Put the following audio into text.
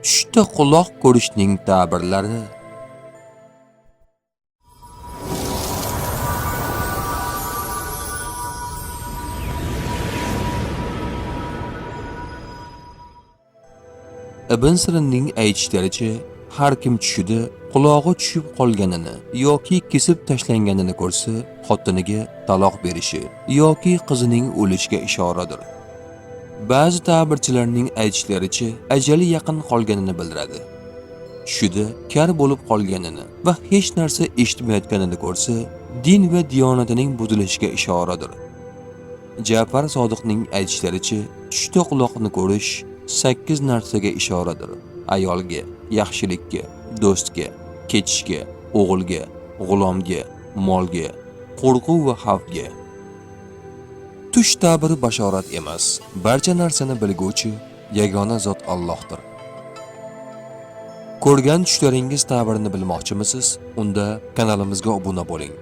Tushda quloq ko'rishning ta'birlari. Ibn Sirinning aytishlaricha, har kim tushida qulog'i tushib qolganini yoki kesib tashlanganini ko'rsa, xotiniga taloq berishi yoki qizining o'lishiga ishoradir. Ba'zi ta'birchilarning aytishlaricha, ajali yaqin qolganini bildiradi. Tushida kar bo'lib qolganini va hech narsa eshitmayotganini ko'rsa, din va diyonatining buzilishiga ishoradir. Ja'far Sodiqning aytishlaricha, tushda quloqni ko'rish 8 narsaga ishoradir. Ayolga, yaxshilikka, do'stga, ketishga, o'g'ilga, g'ulomga, molga, qo'rquv va xavfga. Tush ta'biri bashorat emas, barcha narsani bilguvchi yagona zot Allohdir. Ko'rgan tushlaringiz ta'birini bilmoqchimisiz? Unda kanalimizga obuna bo'ling.